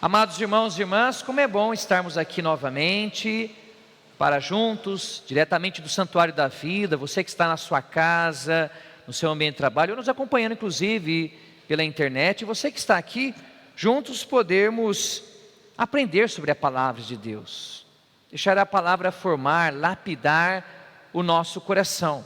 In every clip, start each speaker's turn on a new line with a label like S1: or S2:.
S1: Amados irmãos e irmãs, como é bom estarmos aqui novamente, para juntos, diretamente do Santuário da Vida, você que está na sua casa, no seu ambiente de trabalho, ou nos acompanhando inclusive pela internet, e você que está aqui, juntos podermos aprender sobre a Palavra de Deus, deixar a Palavra formar, lapidar o nosso coração,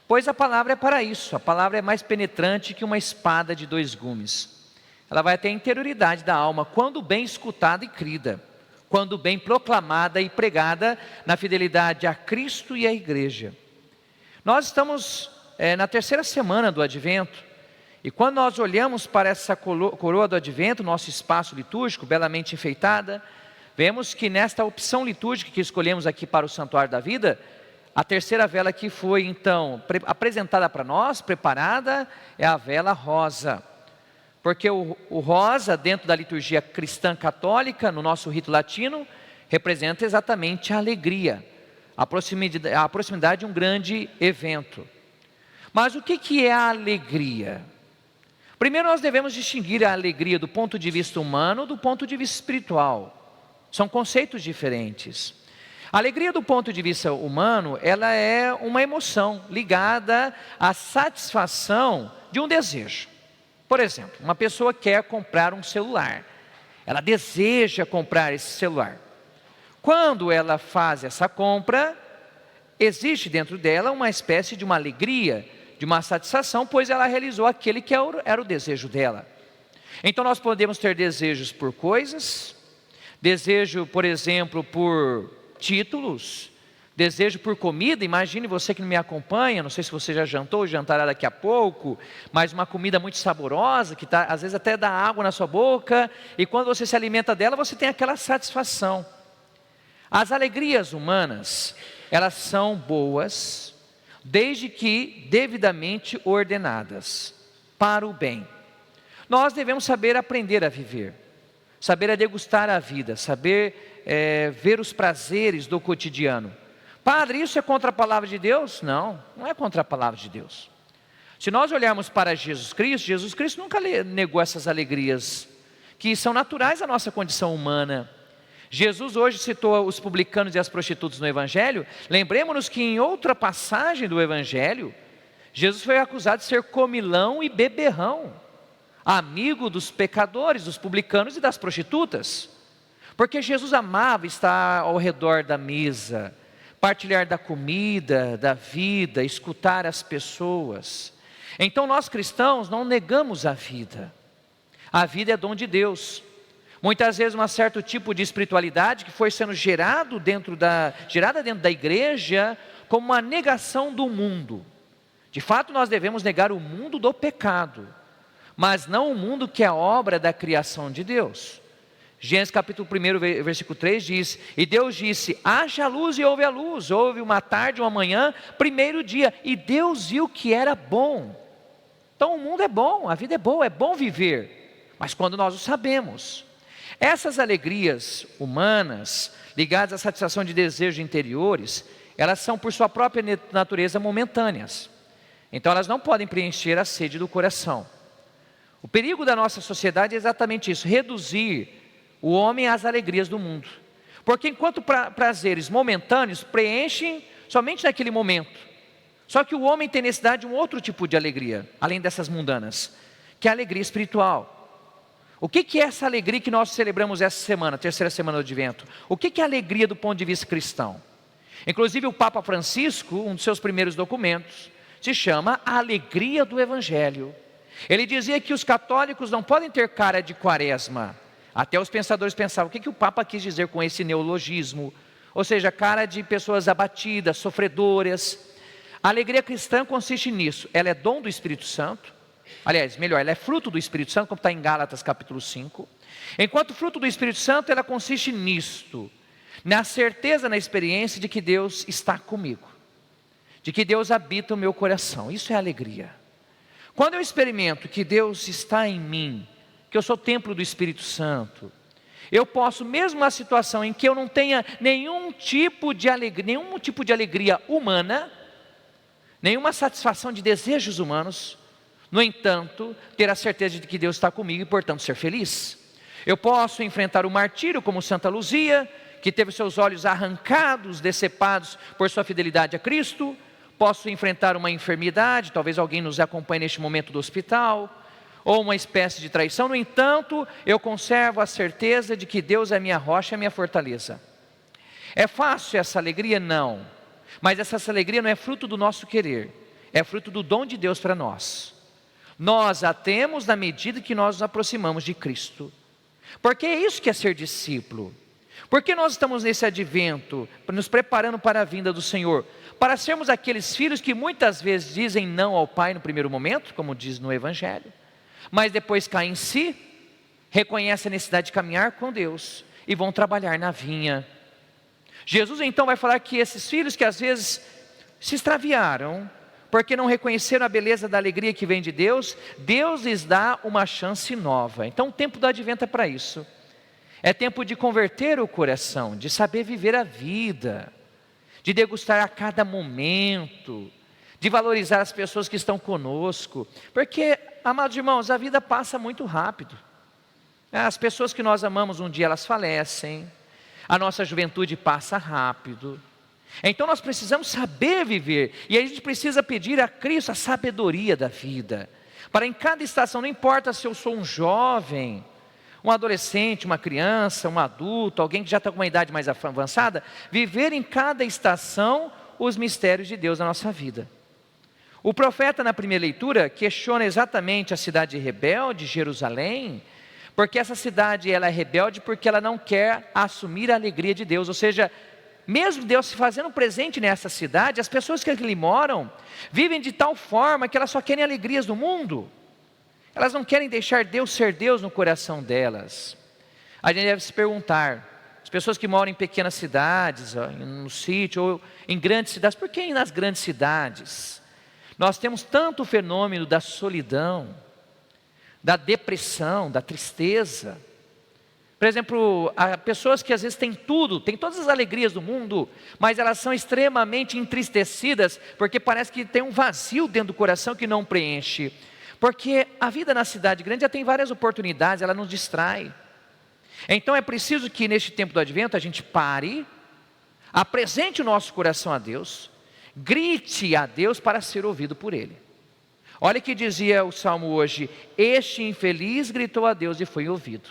S1: pois a Palavra é para isso, a Palavra é mais penetrante que uma espada de dois gumes. Ela vai até a interioridade da alma, quando bem escutada e crida, quando bem proclamada e pregada na fidelidade a Cristo e à Igreja. Nós estamos na terceira semana do Advento, e quando nós olhamos para essa coroa do Advento, nosso espaço litúrgico, belamente enfeitada, vemos que nesta opção litúrgica que escolhemos aqui para o Santuário da Vida, a terceira vela que foi então apresentada para nós, preparada, é a vela rosa. Porque o rosa, dentro da liturgia cristã católica, no nosso rito latino, representa exatamente a alegria, a proximidade de um grande evento. Mas o que é a alegria? Primeiro nós devemos distinguir a alegria do ponto de vista humano do ponto de vista espiritual. São conceitos diferentes. A alegria do ponto de vista humano, ela é uma emoção ligada à satisfação de um desejo. Por exemplo, uma pessoa quer comprar um celular, ela deseja comprar esse celular. Quando ela faz essa compra, existe dentro dela uma espécie de uma alegria, de uma satisfação, pois ela realizou aquele que era o desejo dela. Então nós podemos ter desejos por coisas, desejo, por exemplo, por títulos, desejo por comida. Imagine você que não me acompanha, não sei se você já jantou, jantará daqui a pouco, mas uma comida muito saborosa, que às vezes até dá água na sua boca, e quando você se alimenta dela, você tem aquela satisfação. As alegrias humanas, elas são boas, desde que devidamente ordenadas, para o bem. Nós devemos saber aprender a viver, saber a degustar a vida, saber ver os prazeres do cotidiano. Padre, isso é contra a palavra de Deus? Não, não é contra a palavra de Deus. Se nós olharmos para Jesus Cristo nunca negou essas alegrias, que são naturais à nossa condição humana. Jesus hoje citou os publicanos e as prostitutas no Evangelho. Lembremos-nos que em outra passagem do Evangelho, Jesus foi acusado de ser comilão e beberrão, amigo dos pecadores, dos publicanos e das prostitutas, porque Jesus amava estar ao redor da mesa, partilhar da comida, da vida, escutar as pessoas. Então nós cristãos não negamos a vida. A vida é dom de Deus. Muitas vezes um certo tipo de espiritualidade que foi sendo gerada dentro da igreja como uma negação do mundo. De fato nós devemos negar o mundo do pecado, mas não o mundo que é obra da criação de Deus. Gênesis capítulo 1, versículo 3 diz: e Deus disse, haja luz e houve a luz. Houve uma tarde, uma manhã, primeiro dia, e Deus viu que era bom. Então o mundo é bom, a vida é boa, é bom viver, mas quando nós o sabemos. Essas alegrias humanas, ligadas à satisfação de desejos interiores, elas são por sua própria natureza momentâneas. Então elas não podem preencher a sede do coração. O perigo da nossa sociedade é exatamente isso, reduzir o homem às alegrias do mundo, porque enquanto prazeres momentâneos preenchem somente naquele momento, só que o homem tem necessidade de um outro tipo de alegria, além dessas mundanas, que é a alegria espiritual. O que é essa alegria que nós celebramos essa semana, terceira semana do Advento? O que é alegria do ponto de vista cristão? Inclusive o Papa Francisco, um dos seus primeiros documentos, se chama A Alegria do Evangelho. Ele dizia que os católicos não podem ter cara de quaresma. Até os pensadores pensavam, o que o Papa quis dizer com esse neologismo? Ou seja, cara de pessoas abatidas, sofredoras. A alegria cristã consiste nisso, ela é dom do Espírito Santo. Aliás, melhor, ela é fruto do Espírito Santo, como está em Gálatas capítulo 5. Enquanto fruto do Espírito Santo, ela consiste nisto, na certeza, na experiência de que Deus está comigo, de que Deus habita o meu coração. Isso é alegria. Quando eu experimento que Deus está em mim, que eu sou templo do Espírito Santo, eu posso, mesmo na situação em que eu não tenha nenhum tipo de alegria humana, nenhuma satisfação de desejos humanos, no entanto, ter a certeza de que Deus está comigo e, portanto, ser feliz. Eu posso enfrentar o martírio como Santa Luzia, que teve seus olhos arrancados, decepados por sua fidelidade a Cristo. Posso enfrentar uma enfermidade, talvez alguém nos acompanhe neste momento do hospital, ou uma espécie de traição. No entanto, eu conservo a certeza de que Deus é minha rocha e minha fortaleza. É fácil essa alegria? Não. Mas essa alegria não é fruto do nosso querer, é fruto do dom de Deus para nós. Nós a temos na medida que nós nos aproximamos de Cristo. Porque é isso que é ser discípulo. Porque nós estamos nesse advento, nos preparando para a vinda do Senhor, para sermos aqueles filhos que muitas vezes dizem não ao Pai no primeiro momento, como diz no Evangelho, mas depois caem em si, reconhecem a necessidade de caminhar com Deus e vão trabalhar na vinha. Jesus então vai falar que esses filhos que às vezes se extraviaram, porque não reconheceram a beleza da alegria que vem de Deus, Deus lhes dá uma chance nova. Então o tempo do advento é para isso. É tempo de converter o coração, de saber viver a vida, de degustar a cada momento, de valorizar as pessoas que estão conosco. Porque, amados irmãos, a vida passa muito rápido. As pessoas que nós amamos um dia elas falecem, a nossa juventude passa rápido. Então nós precisamos saber viver, e a gente precisa pedir a Cristo a sabedoria da vida, para em cada estação, não importa se eu sou um jovem, um adolescente, uma criança, um adulto, alguém que já está com uma idade mais avançada, viver em cada estação os mistérios de Deus na nossa vida. O profeta na primeira leitura questiona exatamente a cidade rebelde, Jerusalém, porque essa cidade ela é rebelde porque ela não quer assumir a alegria de Deus, ou seja, mesmo Deus se fazendo presente nessa cidade, as pessoas que ali moram, vivem de tal forma que elas só querem alegrias do mundo. Elas não querem deixar Deus ser Deus no coração delas. A gente deve se perguntar, as pessoas que moram em pequenas cidades, no sítio, ou em grandes cidades, por que nas grandes cidades? Nós temos tanto o fenômeno da solidão, da depressão, da tristeza. Por exemplo, há pessoas que às vezes têm tudo, têm todas as alegrias do mundo, mas elas são extremamente entristecidas, porque parece que tem um vazio dentro do coração que não preenche. Porque a vida na cidade grande já tem várias oportunidades, ela nos distrai. Então é preciso que neste tempo do advento a gente pare, apresente o nosso coração a Deus, grite a Deus para ser ouvido por Ele. Olha o que dizia o Salmo hoje: este infeliz gritou a Deus e foi ouvido.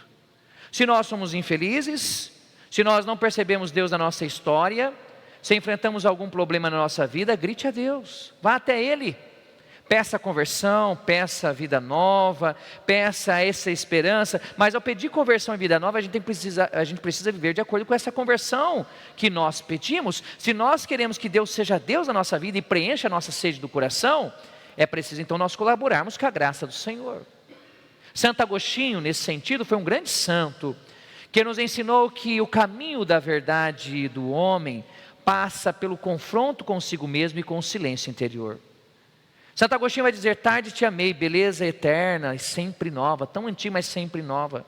S1: Se nós somos infelizes, se nós não percebemos Deus na nossa história, se enfrentamos algum problema na nossa vida, grite a Deus, vá até Ele. Peça conversão, peça vida nova, peça essa esperança. Mas ao pedir conversão e vida nova, a gente precisa viver de acordo com essa conversão que nós pedimos. Se nós queremos que Deus seja Deus na nossa vida e preencha a nossa sede do coração, é preciso então nós colaborarmos com a graça do Senhor. Santo Agostinho, nesse sentido, foi um grande santo, que nos ensinou que o caminho da verdade do homem passa pelo confronto consigo mesmo e com o silêncio interior. Santo Agostinho vai dizer: tarde te amei, beleza eterna e sempre nova, tão antiga, mas sempre nova.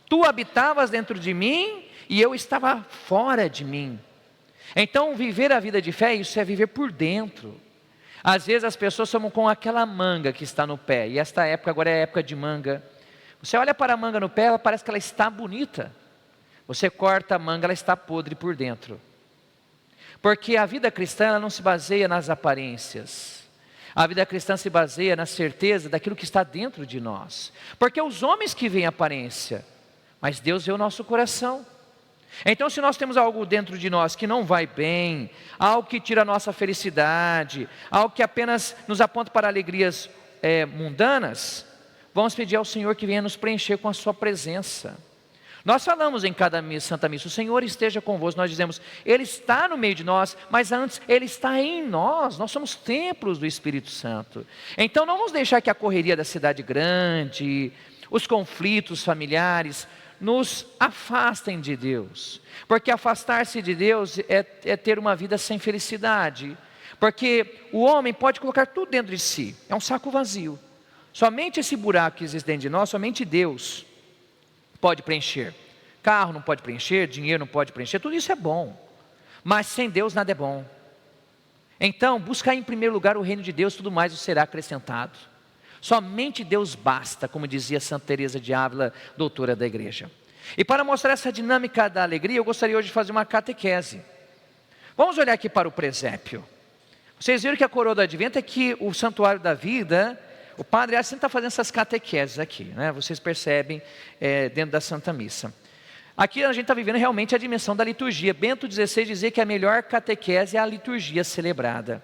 S1: Tu habitavas dentro de mim e eu estava fora de mim. Então viver a vida de fé, isso é viver por dentro. Às vezes as pessoas somam com aquela manga que está no pé, e esta época agora é a época de manga. Você olha para a manga no pé, ela parece que ela está bonita. Você corta a manga, ela está podre por dentro. Porque a vida cristã ela não se baseia nas aparências. A vida cristã se baseia na certeza daquilo que está dentro de nós. Porque os homens que veem a aparência, mas Deus vê o nosso coração. Então se nós temos algo dentro de nós que não vai bem, algo que tira a nossa felicidade, algo que apenas nos aponta para alegrias mundanas, vamos pedir ao Senhor que venha nos preencher com a sua presença. Nós falamos em cada Santa Missa: o Senhor esteja convosco. Nós dizemos: Ele está no meio de nós, mas antes Ele está em nós. Nós somos templos do Espírito Santo. Então não vamos deixar que a correria da cidade grande, os conflitos familiares nos afastem de Deus. Porque afastar-se de Deus é ter uma vida sem felicidade. Porque o homem pode colocar tudo dentro de si, é um saco vazio. Somente esse buraco que existe dentro de nós, somente Deus pode preencher. Carro não pode preencher, dinheiro não pode preencher, tudo isso é bom, mas sem Deus nada é bom. Então buscar em primeiro lugar o reino de Deus, tudo mais será acrescentado. Somente Deus basta, como dizia Santa Teresa de Ávila, doutora da igreja. E para mostrar essa dinâmica da alegria, eu gostaria hoje de fazer uma catequese. Vamos olhar aqui para o presépio. Vocês viram que a coroa do advento é que o santuário da vida, o padre sempre está fazendo essas catequeses aqui, né? Vocês percebem dentro da Santa Missa. Aqui a gente está vivendo realmente a dimensão da liturgia. Bento XVI dizia que a melhor catequese é a liturgia celebrada.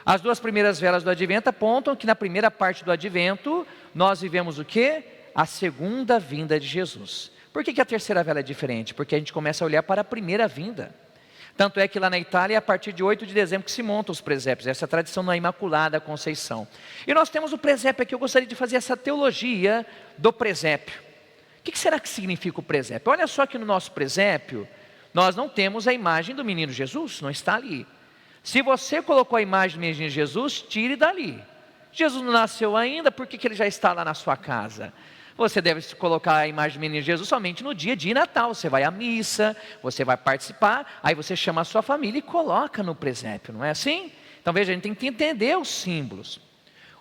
S1: As duas primeiras velas do advento apontam que na primeira parte do advento, nós vivemos o quê? A segunda vinda de Jesus. Por que a terceira vela é diferente? Porque a gente começa a olhar para a primeira vinda. Tanto é que lá na Itália é a partir de 8 de dezembro que se montam os presépios, essa tradição da Imaculada Conceição. E nós temos o presépio aqui, eu gostaria de fazer essa teologia do presépio. O que será que significa o presépio? Olha só que no nosso presépio, nós não temos a imagem do menino Jesus, não está ali. Se você colocou a imagem do menino Jesus, tire dali. Jesus não nasceu ainda, por que ele já está lá na sua casa? Você deve colocar a imagem do menino Jesus somente no dia de Natal. Você vai à missa, você vai participar, aí você chama a sua família e coloca no presépio, não é assim? Então veja, a gente tem que entender os símbolos.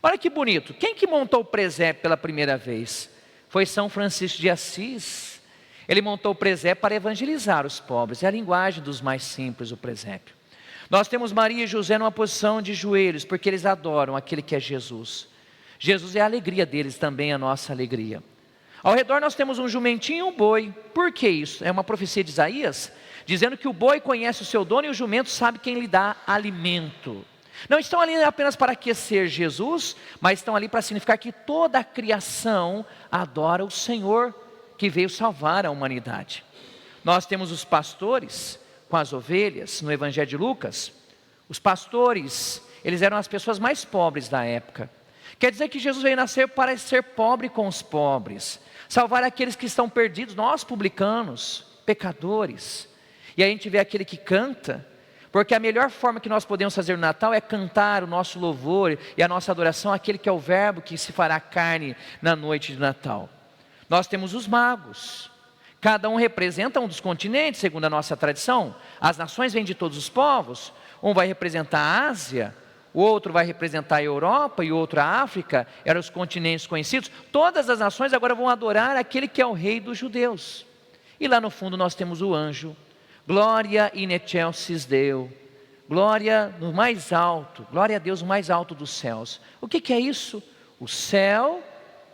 S1: Olha que bonito, quem que montou o presépio pela primeira vez? Foi São Francisco de Assis. Ele montou o presépio para evangelizar os pobres, é a linguagem dos mais simples, o presépio. Nós temos Maria e José numa posição de joelhos, porque eles adoram aquele que é Jesus. Jesus é a alegria deles, também a nossa alegria. Ao redor nós temos um jumentinho e um boi. Por que isso? É uma profecia de Isaías, dizendo que o boi conhece o seu dono e o jumento sabe quem lhe dá alimento. Não estão ali apenas para aquecer Jesus, mas estão ali para significar que toda a criação adora o Senhor, que veio salvar a humanidade. Nós temos os pastores com as ovelhas, no Evangelho de Lucas. Os pastores, eles eram as pessoas mais pobres da época. Quer dizer que Jesus veio nascer para ser pobre com os pobres, salvar aqueles que estão perdidos, nós publicanos, pecadores. E aí a gente vê aquele que canta, porque a melhor forma que nós podemos fazer no Natal é cantar o nosso louvor e a nossa adoração àquele que é o verbo que se fará carne na noite de Natal. Nós temos os magos, cada um representa um dos continentes, segundo a nossa tradição. As nações vêm de todos os povos, um vai representar a Ásia, o outro vai representar a Europa e o outro a África, eram os continentes conhecidos. Todas as nações agora vão adorar aquele que é o rei dos judeus. E lá no fundo nós temos o anjo, glória in excelsis Deo, glória no mais alto, glória a Deus no mais alto dos céus. O que é isso? O céu,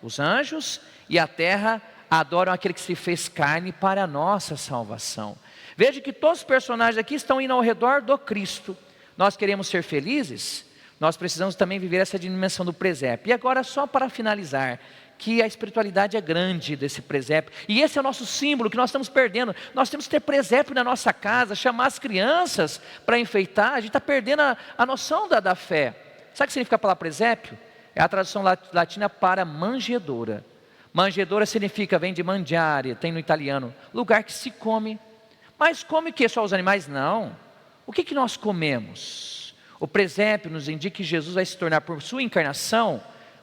S1: os anjos e a terra adoram aquele que se fez carne para a nossa salvação. Veja que todos os personagens aqui estão indo ao redor do Cristo. Nós queremos ser felizes? Nós precisamos também viver essa dimensão do presépio. E agora, só para finalizar, que a espiritualidade é grande desse presépio. E esse é o nosso símbolo que nós estamos perdendo. Nós temos que ter presépio na nossa casa, chamar as crianças para enfeitar. A gente está perdendo a noção da fé. Sabe o que significa a palavra presépio? É a tradução latina para manjedoura. Manjedoura significa, vem de mangiare, tem no italiano, lugar que se come. Mas come o que? Só os animais? Não. O que nós comemos? O presépio nos indica que Jesus vai se tornar, por sua encarnação,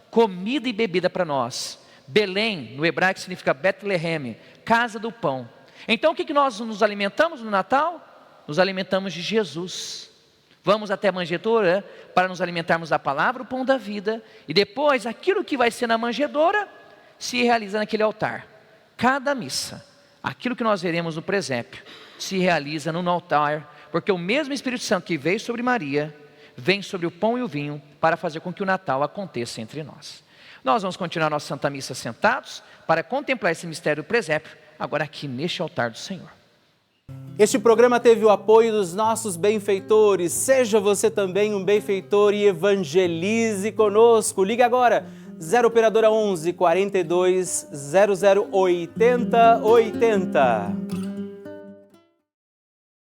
S1: comida e bebida para nós. Belém, no hebraico, significa Betlehem, casa do pão. Então o que nós nos alimentamos no Natal? Nos alimentamos de Jesus. Vamos até a manjedoura para nos alimentarmos da palavra, o pão da vida. E depois, aquilo que vai ser na manjedoura, se realiza naquele altar. Cada missa, aquilo que nós veremos no presépio, se realiza no altar, porque o mesmo Espírito Santo que veio sobre Maria, vem sobre o pão e o vinho, para fazer com que o Natal aconteça entre nós. Nós vamos continuar nossa Santa Missa sentados, para contemplar esse mistério do presépio, agora aqui neste altar do Senhor.
S2: Este programa teve o apoio dos nossos benfeitores. Seja você também um benfeitor e evangelize conosco. Ligue agora, 0 Operadora 11 42 00 80 80.